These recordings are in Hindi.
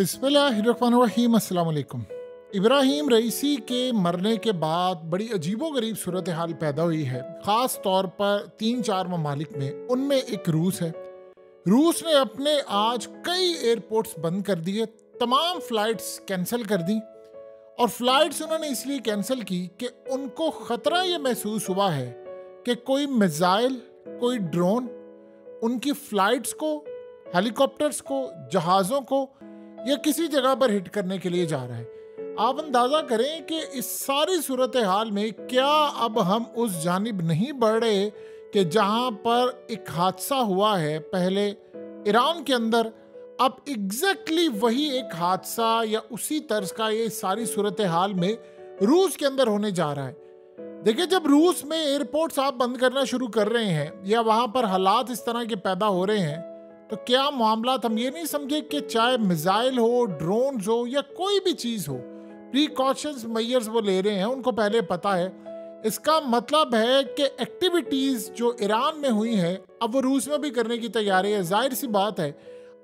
बिस्मिल्लाहिर्रहमानिर्रहीम। अस्सलाम वालेकुम। इब्राहिम रईसी के मरने के बाद बड़ी अजीबोगरीब सूरत हाल पैदा हुई है, ख़ास तौर पर 3-4 ममालिक में। उनमें एक रूस है। रूस ने अपने आज कई एयरपोर्ट्स बंद कर दिए, तमाम फ़्लाइट्स कैंसिल कर दी। और फ़्लाइट्स उन्होंने इसलिए कैंसिल की कि उनको ख़तरा ये महसूस हुआ है कि कोई मिसाइल, कोई ड्रोन उनकी फ़्लाइट्स को, हेलीकॉप्टर्स को, जहाज़ों को या किसी जगह पर हिट करने के लिए जा रहा है। आप अंदाज़ा करें कि इस सारी सूरत हाल में क्या अब हम उस जानिब नहीं बढ़ रहे कि जहां पर एक हादसा हुआ है पहले ईरान के अंदर, अब एग्जैक्टली वही एक हादसा या उसी तर्ज का ये सारी सूरत हाल में रूस के अंदर होने जा रहा है। देखिए, जब रूस में एयरपोर्ट्स आप बंद करना शुरू कर रहे हैं या वहां पर हालात इस तरह के पैदा हो रहे हैं, तो क्या मामला हम ये नहीं समझे कि चाहे मिसाइल हो, ड्रोन्स हो या कोई भी चीज़ हो, प्रिकॉशंस मेजर्स वो ले रहे हैं, उनको पहले पता है। इसका मतलब है कि एक्टिविटीज़ जो ईरान में हुई हैं अब वो रूस में भी करने की तैयारी है। जाहिर सी बात है,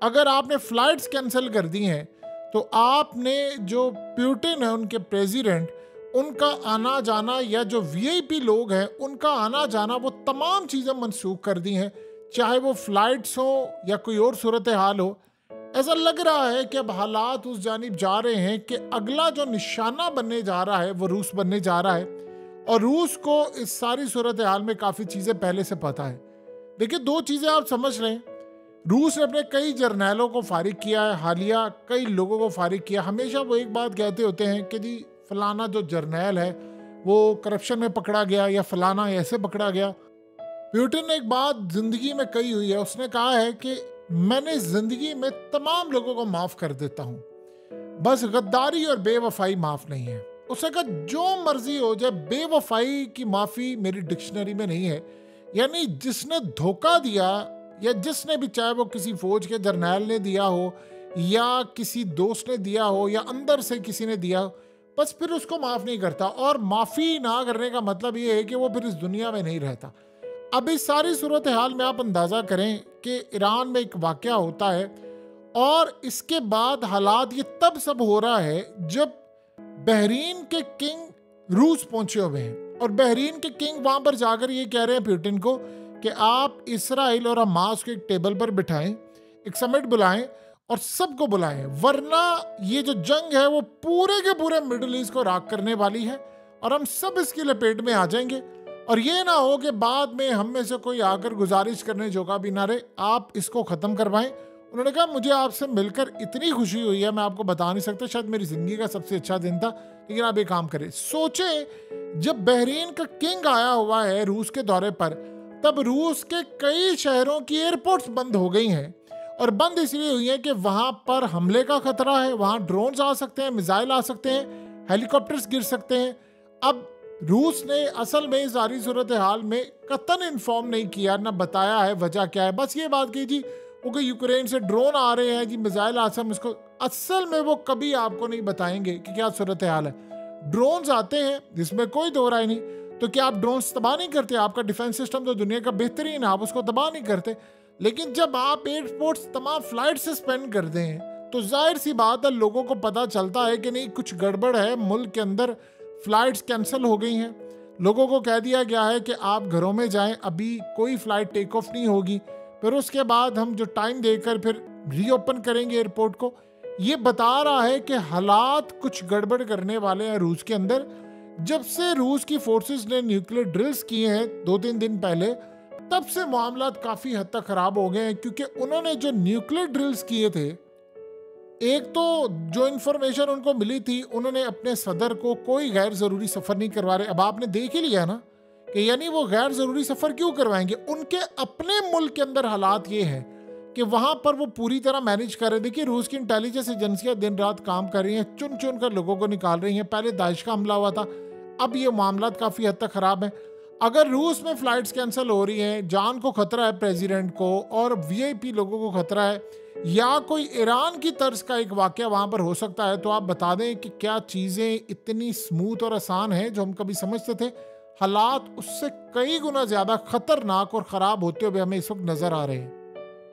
अगर आपने फ़्लाइट्स कैंसिल कर दी हैं तो आपने जो पुतिन है, उनके प्रेसिडेंट, उनका आना जाना या जो वीआईपी लोग हैं उनका आना जाना, वो तमाम चीज़ें मनसूख कर दी हैं, चाहे वो फ्लाइट्स हो या कोई और सूरत हाल हो। ऐसा लग रहा है कि अब हालात उस जानिब जा रहे हैं कि अगला जो निशाना बनने जा रहा है वो रूस बनने जा रहा है। और रूस को इस सारी सूरत हाल में काफ़ी चीज़ें पहले से पता है। देखिए, दो चीज़ें आप समझ लें। रूस ने अपने कई जर्नैलों को फारिग किया है, हालिया कई लोगों को फारिग किया। हमेशा वो एक बात कहते होते हैं कि जी फलाना जो जर्नैल है वो करप्शन में पकड़ा गया या फलाना ऐसे पकड़ा गया। पुतिन ने एक बात जिंदगी में कही हुई है, उसने कहा है कि मैंने जिंदगी में तमाम लोगों को माफ कर देता हूं, बस गद्दारी और बेवफाई माफ नहीं है। उसने कहा जो मर्जी हो जाए, बेवफाई की माफी मेरी डिक्शनरी में नहीं है। यानी जिसने धोखा दिया या जिसने भी, चाहे वो किसी फौज के जर्नैल ने दिया हो या किसी दोस्त ने दिया हो या अंदर से किसी ने दिया हो, बस फिर उसको माफ नहीं करता। और माफी ना करने का मतलब ये है कि वो फिर इस दुनिया में नहीं रहता। अब इस सारी सूरत हाल में आप अंदाज़ा करें कि ईरान में एक वाक़या होता है और इसके बाद हालात ये तब सब हो रहा है जब बहरीन के किंग रूस पहुंचे हुए हैं। और बहरीन के किंग वहां पर जाकर ये कह रहे हैं पुतिन को कि आप इसराइल और हमास को एक टेबल पर बिठाएं, एक समिट बुलाएं और सबको बुलाएं, वरना ये जो जंग है वो पूरे के पूरे मिडिल ईस्ट को राख करने वाली है और हम सब इसकी लपेट में आ जाएंगे। और ये ना हो कि बाद में हम में से कोई आकर गुजारिश करने जोगा भी ना रहे, आप इसको ख़त्म करवाएं। उन्होंने कहा मुझे आपसे मिलकर इतनी खुशी हुई है, मैं आपको बता नहीं सकता, शायद मेरी ज़िंदगी का सबसे अच्छा दिन था। लेकिन आप ये काम करें। सोचें, जब बहरीन का किंग आया हुआ है रूस के दौरे पर, तब रूस के कई शहरों की एयरपोर्ट्स बंद हो गई हैं। और बंद इसलिए हुई हैं कि वहाँ पर हमले का खतरा है, वहाँ ड्रोन्स आ सकते हैं, मिसाइल आ सकते हैं, हेलीकॉप्टर्स गिर सकते हैं। अब रूस ने असल में इस सारी सूरत हाल में कतन इन्फॉर्म नहीं किया, ना बताया है वजह क्या है। बस ये बात की जी वो कि यूक्रेन से ड्रोन आ रहे हैं, जी मिसाइल आसम इसको, असल में वो कभी आपको नहीं बताएंगे कि क्या सूरत हाल है। ड्रोन्स आते हैं, जिसमें कोई दो राय नहीं, तो क्या आप ड्रोन्स तबाह नहीं करते? आपका डिफेंस सिस्टम तो दुनिया का बेहतरीन है, आप उसको तबाह नहीं करते। लेकिन जब आप एयरपोर्ट्स तमाम फ्लाइट सस्पेंड कर दें तो जाहिर सी बात है लोगों को पता चलता है कि नहीं कुछ गड़बड़ है, मुल्क के अंदर फ़्लाइट्स कैंसिल हो गई हैं। लोगों को कह दिया गया है कि आप घरों में जाएं, अभी कोई फ़्लाइट टेक ऑफ नहीं होगी, फिर उसके बाद हम जो टाइम देकर फिर रीओपन करेंगे एयरपोर्ट को। ये बता रहा है कि हालात कुछ गड़बड़ करने वाले हैं रूस के अंदर। जब से रूस की फोर्सेस ने न्यूक्लियर ड्रिल्स किए हैं 2-3 दिन पहले, तब से मामला काफ़ी हद तक ख़राब हो गए हैं। क्योंकि उन्होंने जो न्यूक्लियर ड्रिल्स किए थे, एक तो जो इन्फॉर्मेशन उनको मिली थी, उन्होंने अपने सदर को कोई गैर ज़रूरी सफ़र नहीं करवा रहे। अब आपने देख ही लिया ना कि यानी वो गैर ज़रूरी सफ़र क्यों करवाएंगे। उनके अपने मुल्क के अंदर हालात ये हैं कि वहाँ पर वो पूरी तरह मैनेज कर रहे। देखिए, रूस की इंटेलिजेंस एजेंसियाँ दिन रात काम कर रही हैं, चुन चुन कर लोगों को निकाल रही हैं। पहले दाइश का हमला हुआ था, अब ये मामला काफ़ी हद तक ख़राब है। अगर रूस में फ़्लाइट्स कैंसिल हो रही हैं, जान को ख़तरा है प्रेसिडेंट को और वीआईपी लोगों को ख़तरा है, या कोई ईरान की तर्ज का एक वाक़या वहाँ पर हो सकता है, तो आप बता दें कि क्या चीज़ें इतनी स्मूथ और आसान हैं जो हम कभी समझते थे। हालात उससे कई गुना ज़्यादा ख़तरनाक और ख़राब होते हुए हमें इस वक्त नज़र आ रहे हैं।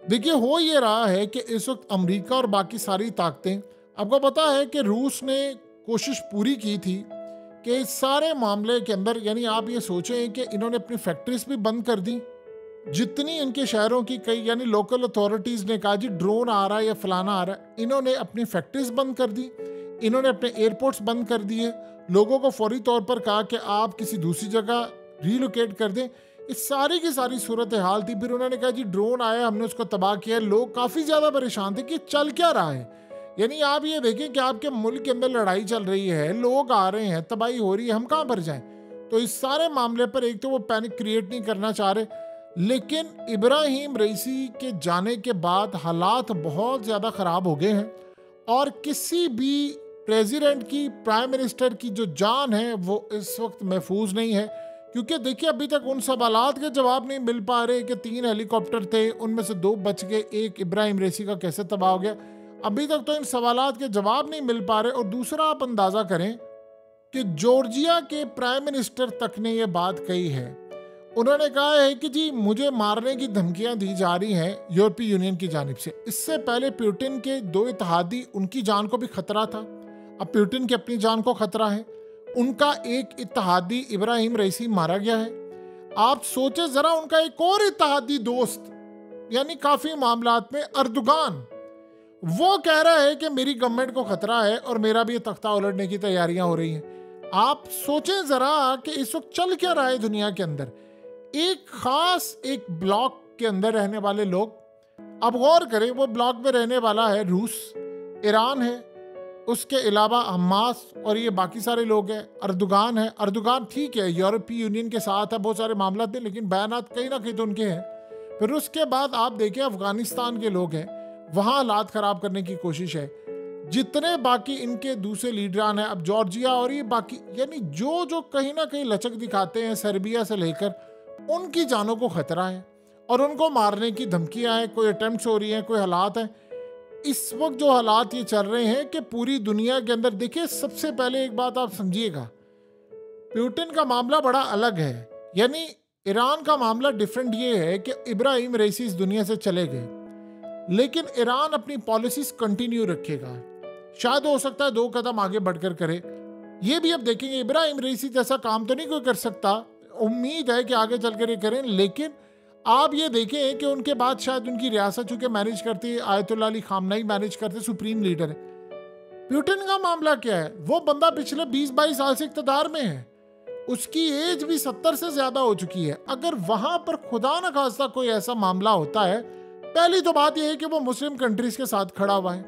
देखिए, हो ये रहा है कि इस वक्त अमेरिका और बाकी सारी ताकतें आपको पता है कि रूस ने कोशिश पूरी की थी कि इस सारे मामले के अंदर, यानी आप ये सोचें कि इन्होंने अपनी फैक्ट्रीज भी बंद कर दी, जितनी इनके शहरों की कई यानी लोकल अथॉरिटीज़ ने कहा जी ड्रोन आ रहा है या फलाना आ रहा है, इन्होंने अपनी फैक्ट्रीज बंद कर दी, इन्होंने अपने एयरपोर्ट्स बंद कर दिए, लोगों को फौरी तौर पर कहा कि आप किसी दूसरी जगह रीलोकेट कर दें। इस सारी की सारी सूरत हाल थी। फिर उन्होंने कहा जी ड्रोन आया, हमने उसको तबाह किया। लोग काफ़ी ज़्यादा परेशान थे कि चल क्या रहा है। यानी आप ये देखें कि आपके मुल्क के अंदर लड़ाई चल रही है, लोग आ रहे हैं, तबाही हो रही है, हम कहाँ पर जाएं। तो इस सारे मामले पर एक तो वो पैनिक क्रिएट नहीं करना चाह रहे, लेकिन इब्राहिम रईसी के जाने के बाद हालात बहुत ज़्यादा ख़राब हो गए हैं और किसी भी प्रेसिडेंट की, प्राइम मिनिस्टर की जो जान है वो इस वक्त महफूज नहीं है। क्योंकि देखिए अभी तक उन सवालात के जवाब नहीं मिल पा रहे कि 3 हेलीकॉप्टर थे, उनमें से 2 बच गए, एक इब्राहिम रईसी का कैसे तबाह हो गया। अभी तक तो इन सवालात के जवाब नहीं मिल पा रहे। और दूसरा आप अंदाज़ा करें कि जॉर्जिया के प्राइम मिनिस्टर तक ने ये बात कही है। उन्होंने कहा है कि जी मुझे मारने की धमकियां दी जा रही हैं यूरोपीय यूनियन की जानिब से। इससे पहले पुतिन के 2 इत्तेहादी, उनकी जान को भी खतरा था, अब पुतिन की अपनी जान को खतरा है। उनका एक इत्तेहादी इब्राहिम रईसी मारा गया है। आप सोचे जरा, उनका एक और इत्तेहादी दोस्त, यानी काफी मामलात में अर्दोगान, वो कह रहा है कि मेरी गवर्नमेंट को खतरा है और मेरा भी तख्ता उलटने की तैयारियां हो रही हैं। आप सोचें जरा कि इस वक्त चल क्या रहा है दुनिया के अंदर। एक खास एक ब्लॉक के अंदर रहने वाले लोग, अब गौर करें, वो ब्लॉक में रहने वाला है रूस, ईरान है, उसके अलावा हमास और ये बाकी सारे लोग हैं, अर्दोगान है। अर्दोगान ठीक है यूरोपीय यूनियन के साथ है, बहुत सारे मामला थे, लेकिन बयानात कहीं ना कहीं तो उनके हैं। फिर उसके बाद आप देखें अफगानिस्तान के लोग हैं, वहाँ हालात ख़राब करने की कोशिश है। जितने बाकी इनके दूसरे लीडरान हैं, अब जॉर्जिया और ये बाकी, यानी जो जो कहीं ना कहीं लचक दिखाते हैं, सर्बिया से लेकर, उनकी जानों को खतरा है और उनको मारने की धमकियां हैं, कोई अटेम्प्ट्स हो रही हैं, कोई हालात हैं। इस वक्त जो हालात ये चल रहे हैं कि पूरी दुनिया के अंदर, देखिए सबसे पहले एक बात आप समझिएगा, पुतिन का मामला बड़ा अलग है। यानी ईरान का मामला डिफरेंट ये है कि इब्राहिम रईसी इस दुनिया से चले गए, लेकिन ईरान अपनी पॉलिसीज कंटिन्यू रखेगा। शायद हो सकता है 2 कदम आगे बढ़कर करे। ये भी अब देखेंगे, इब्राहिम रईसी जैसा काम तो नहीं कोई कर सकता, उम्मीद है कि आगे चलकर ये करें। लेकिन आप ये देखें कि उनके बाद शायद उनकी रियासत चूंकि मैनेज करती है आयतुल्लाह अली खामनेई मैनेज करते, सुप्रीम लीडर है। पुतिन का मामला क्या है, वो बंदा पिछले 20-22 साल से इक़्तिदार में है, उसकी एज भी 70 से ज्यादा हो चुकी है। अगर वहां पर खुदा न खास्ता कोई ऐसा मामला होता है, पहली तो बात यह है कि वो मुस्लिम कंट्रीज के साथ खड़ा हुआ है,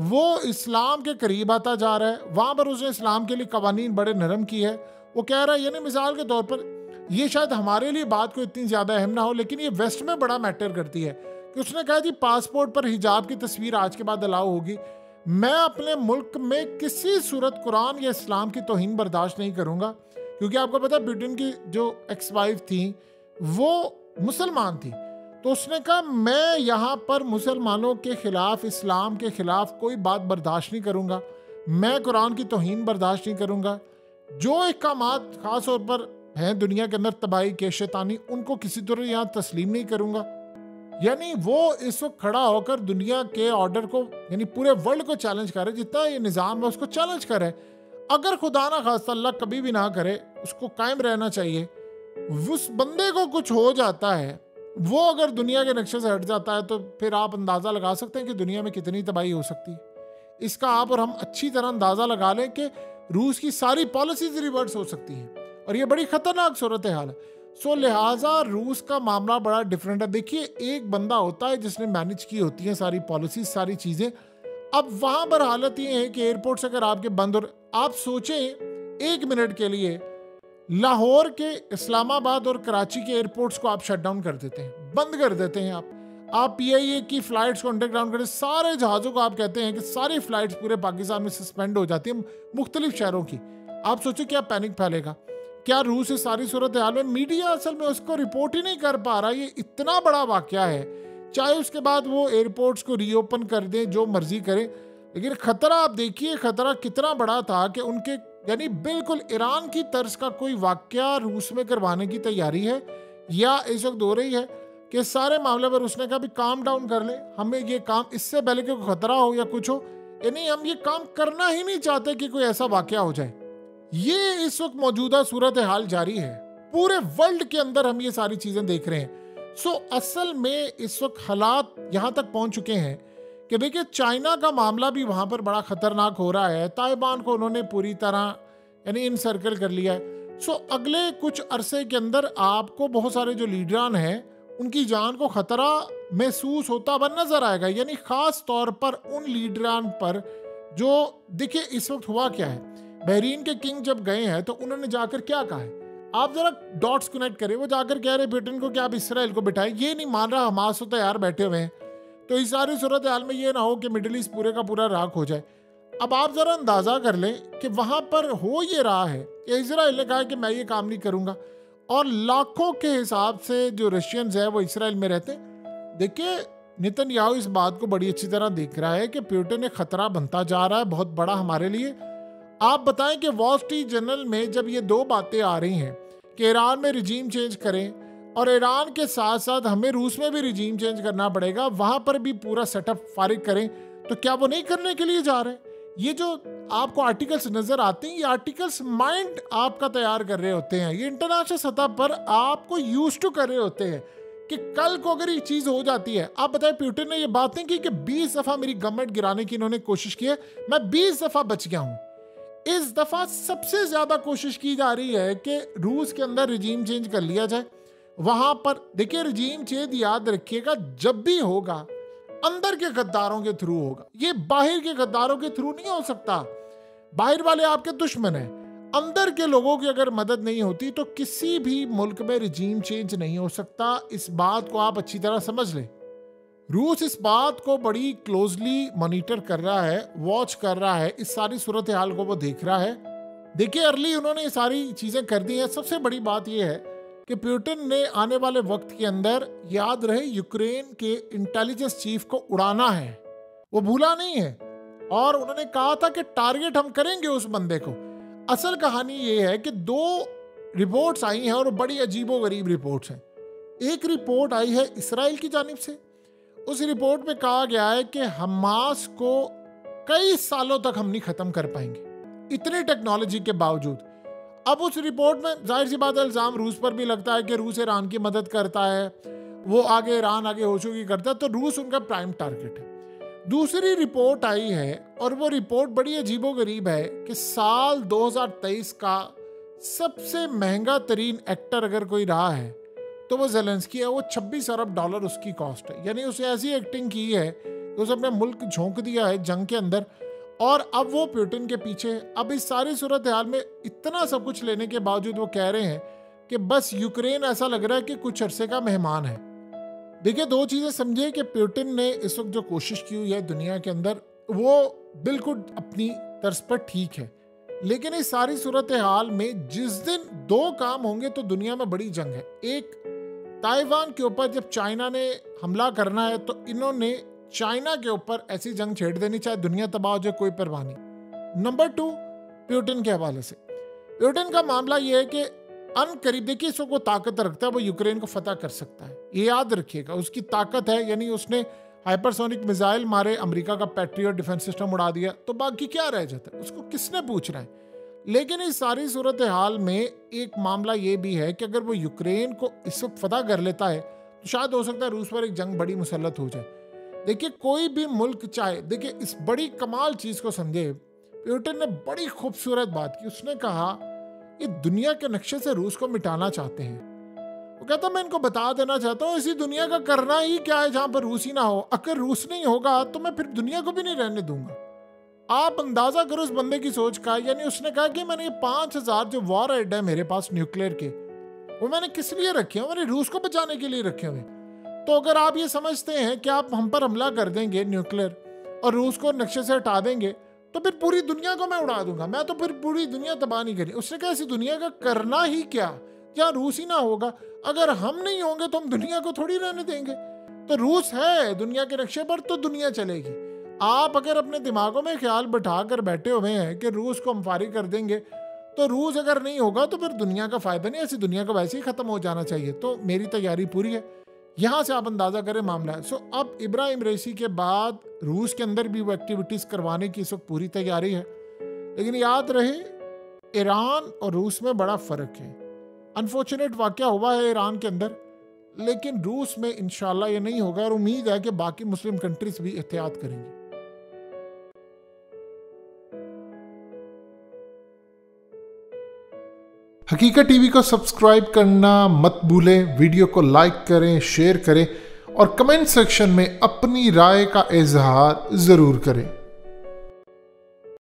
वो इस्लाम के करीब आता जा रहा है, वहां पर उसने इस्लाम के लिए कवानीन बड़े नरम की है। वो कह रहा है, यानी मिसाल के तौर पर, ये शायद हमारे लिए बात को इतनी ज़्यादा अहम ना हो, लेकिन ये वेस्ट में बड़ा मैटर करती है कि उसने कहा जी पासपोर्ट पर हिजाब की तस्वीर आज के बाद अलाउ होगी। मैं अपने मुल्क में किसी सूरत कुरान या इस्लाम की तौहीन बर्दाश्त नहीं करूँगा, क्योंकि आपको पता है पुतिन की जो एक्स वाइफ थी वो मुसलमान थी, तो उसने कहा मैं यहाँ पर मुसलमानों के खिलाफ, इस्लाम के खिलाफ कोई बात बर्दाश्त नहीं करूँगा, मैं कुरान की तौहीन बर्दाश्त नहीं करूँगा। जो अहकामात खास तौर पर हैं दुनिया के अंदर तबाही के, शैतानी, उनको किसी तरह यहाँ तस्लीम नहीं करूँगा। यानी वो इस वक्त खड़ा होकर दुनिया के ऑर्डर को, यानी पूरे वर्ल्ड को चैलेंज कर रहे, जितना ये निज़ाम है उसको चैलेंज कर रहे। अगर खुदा ना खास्ता अल्लाह कभी भी ना करे, उसको कायम रहना चाहिए। उस बंदे को कुछ हो जाता है, वो अगर दुनिया के नक्शे से हट जाता है, तो फिर आप अंदाज़ा लगा सकते हैं कि दुनिया में कितनी तबाही हो सकती है। इसका आप और हम अच्छी तरह अंदाज़ा लगा लें कि रूस की सारी पॉलिसीज रिवर्स हो सकती हैं और ये बड़ी खतरनाक सूरत हाल है। सो लिहाजा रूस का मामला बड़ा डिफरेंट है। देखिए एक बंदा होता है जिसने मैनेज की होती है सारी पॉलिसीज, सारी चीज़ें। अब वहाँ पर हालत ये है कि एयरपोर्ट्स अगर आपके बंद, और आप सोचें 1 मिनट के लिए लाहौर के, इस्लामाबाद और कराची के एयरपोर्ट्स को आप शट डाउन कर देते हैं, बंद कर देते हैं। आप PIA की फ़्लाइट्स को अंडरग्राउंड करें, सारे जहाज़ों को आप कहते हैं कि सारी फ़्लाइट्स पूरे पाकिस्तान में सस्पेंड हो जाती हैं मुख्तलिफ शहरों की। आप सोचो क्या पैनिक फैलेगा, क्या रूस इस सारी सूरत हाल में, मीडिया असल में उसको रिपोर्ट ही नहीं कर पा रहा। ये इतना बड़ा वाकया है, चाहे उसके बाद वो एयरपोर्ट्स को रीओपन कर दें, जो मर्जी करें, लेकिन ख़तरा आप देखिए, ख़तरा कितना बड़ा था कि उनके, यानी बिल्कुल ईरान की तर्ज का कोई वाकया रूस में करवाने की तैयारी है या इस वक्त हो रही है कि सारे मामले पर उसने कहा भी काम डाउन कर ले, हमें ये काम, इससे पहले कि खतरा हो या कुछ हो, यानी हम ये काम करना ही नहीं चाहते कि कोई ऐसा वाकया हो जाए। ये इस वक्त मौजूदा सूरत हाल जारी है, पूरे वर्ल्ड के अंदर हम ये सारी चीजें देख रहे हैं। सो असल में इस वक्त हालात यहां तक पहुंच चुके हैं कि देखिए चाइना का मामला भी वहां पर बड़ा खतरनाक हो रहा है। ताइवान को उन्होंने पूरी तरह यानी इनसर्कल कर लिया है। सो अगले कुछ अरसे के अंदर आपको बहुत सारे जो लीडरान हैं उनकी जान को खतरा महसूस होता हुआ नजर आएगा, यानी खास तौर पर उन लीडरान पर जो देखिए इस वक्त हुआ क्या है। बहरीन के किंग जब गए हैं तो उन्होंने जाकर क्या कहा है, आप जरा डॉट्स कनेक्ट करें। वो जाकर कह रहे ब्रिटेन को कि आप इसराइल को बिठाएं, ये नहीं मान रहा, हमास तो तैयार बैठे हुए हैं। तो इस सारी सूरत हाल में ये ना हो कि मिडिल ईस्ट पूरे का पूरा राख हो जाए। अब आप जरा अंदाजा कर लें कि वहां पर हो ये रहा है कि इसराइल ने कहा कि मैं ये काम नहीं करूंगा, और लाखों के हिसाब से जो रशियंस है वो इसराइल में रहते हैं। देखिए नेतन्याहू इस बात को बड़ी अच्छी तरह देख रहा है कि पुतिन एक खतरा बनता जा रहा है बहुत बड़ा हमारे लिए। आप बताएं कि वॉल स्ट्रीट जर्नल में जब ये दो बातें आ रही हैं कि ईरान में रिजीम चेंज करें और ईरान के साथ साथ हमें रूस में भी रिजीम चेंज करना पड़ेगा, वहां पर भी पूरा सेटअप फारिग करें, तो क्या वो नहीं करने के लिए जा रहे हैं? ये जो आपको आर्टिकल्स नजर आते हैं, ये आर्टिकल्स माइंड आपका तैयार कर रहे होते हैं। ये इंटरनेशनल सतह पर आपको यूज टू कर रहे होते हैं कि कल को अगर ये चीज हो जाती है। आप बताएं पुतिन ने ये बातें की कि 20 दफा मेरी गवर्नमेंट गिराने की इन्होंने कोशिश की है, मैं 20 दफा बच गया हूं। इस दफा सबसे ज्यादा कोशिश की जा रही है कि रूस के अंदर रिजीम चेंज कर लिया जाए। वहां पर देखिए रिजीम चेंज याद रखिएगा जब भी होगा अंदर के गद्दारों के थ्रू होगा, ये बाहर के गद्दारों के थ्रू नहीं हो सकता। बाहर वाले आपके दुश्मन हैं, अंदर के लोगों की अगर मदद नहीं होती तो किसी भी मुल्क में रिजीम चेंज नहीं हो सकता। इस बात को आप अच्छी तरह समझ लें। रूस इस बात को बड़ी क्लोजली मॉनिटर कर रहा है, वॉच कर रहा है, इस सारी सूरत हाल को वो देख रहा है। देखिए अर्ली उन्होंने ये सारी चीजें कर दी हैं। सबसे बड़ी बात यह है कि पुतिन ने आने वाले वक्त के अंदर याद रहे यूक्रेन के इंटेलिजेंस चीफ को उड़ाना है, वो भूला नहीं है, और उन्होंने कहा था कि टारगेट हम करेंगे उस बंदे को। असल कहानी ये है कि 2 रिपोर्ट्स आई हैं और बड़ी अजीबोगरीब रिपोर्ट्स हैं। एक रिपोर्ट आई है इसराइल की जानिब से, उस रिपोर्ट में कहा गया है कि हमास को कई सालों तक हम नहीं खत्म कर पाएंगे इतनी टेक्नोलॉजी के बावजूद। अब उस रिपोर्ट में जाहिर सी बात है इल्जाम रूस पर भी लगता है कि रूस ईरान की मदद करता है, वो आगे ईरान आगे होशों की करता है, तो रूस उनका प्राइम टारगेट है। दूसरी रिपोर्ट आई है और वो रिपोर्ट बड़ी अजीबोगरीब है कि साल 2023 का सबसे महंगा तरीन एक्टर अगर कोई रहा है तो वो ज़ेलेंस्की है। वो $26 अरब उसकी कॉस्ट है, यानी उसे ऐसी एक्टिंग की है कि उसे अपने मुल्क झोंक दिया है जंग के अंदर, और अब वो पुतिन के पीछे। अब इस सारी सूरत हाल में इतना सब कुछ लेने के बावजूद वो कह रहे हैं कि बस यूक्रेन ऐसा लग रहा है कि कुछ अरसे का मेहमान है। देखिए 2 चीजें समझे कि पुतिन ने इस वक्त जो कोशिश की हुई है दुनिया के अंदर वो बिल्कुल अपनी तर्ज पर ठीक है, लेकिन इस सारी सूरत हाल में जिस दिन 2 काम होंगे तो दुनिया में बड़ी जंग है। एक, ताइवान के ऊपर जब चाइना ने हमला करना है तो इन्होंने चाइना के ऊपर ऐसी जंग छेड़ देनी, चाहे दुनिया तबाह हो जाए, कोई परवाह नहीं। नंबर 2, पुतिन के हवाले से पुतिन का मामला यह है कि अनकरीब देखिए इसको वो ताकत रखता है, वो यूक्रेन को फतह कर सकता है, ये याद रखिएगा, उसकी ताकत है। यानी उसने हाइपरसोनिक मिसाइल मारे, अमेरिका का पैट्रियट डिफेंस सिस्टम उड़ा दिया, तो बाकी क्या रह जाता है, उसको किसने पूछना है। लेकिन इस सारी सूरत हाल में एक मामला ये भी है कि अगर वो यूक्रेन को इस वक्त फतह कर लेता है तो शायद हो सकता है रूस पर एक जंग बड़ी मुसल्लत हो जाए। देखिए कोई भी मुल्क चाहे, देखिए इस बड़ी कमाल चीज को समझे, पुतिन ने बड़ी खूबसूरत बात की। उसने कहा ये दुनिया के नक्शे से रूस को मिटाना चाहते हैं। वो कहता मैं इनको बता देना चाहता हूँ इसी दुनिया का करना ही क्या है जहां पर रूस ही ना हो। अगर रूस नहीं होगा तो मैं फिर दुनिया को भी नहीं रहने दूंगा। आप अंदाजा करो उस बंदे की सोच का। यानी उसने कहा कि मैंने ये 5000 जो वॉर हेड है मेरे पास न्यूक्लियर के, वो मैंने किस लिए रखे हैं, मैंने रूस को बचाने के लिए रखे हुए। तो अगर आप ये समझते हैं कि आप हम पर हमला कर देंगे न्यूक्लियर और रूस को नक्शे से हटा देंगे तो फिर पूरी दुनिया को मैं उड़ा दूंगा, मैं तो फिर पूरी दुनिया तबाह नहीं करी। उसने कहा ऐसी दुनिया का करना ही क्या जहाँ रूस ही ना होगा। अगर हम नहीं होंगे तो हम दुनिया को थोड़ी रहने देंगे। तो रूस है दुनिया के नक्शे पर तो दुनिया चलेगी। आप अगर अपने दिमागों में ख्याल बैठा कर बैठे हुए हैं कि रूस को हम फारिग कर देंगे तो रूस अगर नहीं होगा तो फिर दुनिया का फायदा नहीं, ऐसी दुनिया को वैसे ही खत्म हो जाना चाहिए। तो मेरी तैयारी पूरी है यहाँ से आप अंदाज़ा करें मामला है। अब इब्राहिम रईसी के बाद रूस के अंदर भी वो एक्टिविटीज़ करवाने की इस वक्त पूरी तैयारी है, लेकिन याद रहे ईरान और रूस में बड़ा फ़र्क है। अनफॉर्चुनेट वाक़या हुआ है ईरान के अंदर, लेकिन रूस में इंशाल्लाह ये नहीं होगा और उम्मीद है कि बाकी मुस्लिम कंट्रीज भी एहतियात करेंगे। हकीकत टीवी को सब्सक्राइब करना मत भूलें, वीडियो को लाइक करें, शेयर करें और कमेंट सेक्शन में अपनी राय का इजहार ज़रूर करें।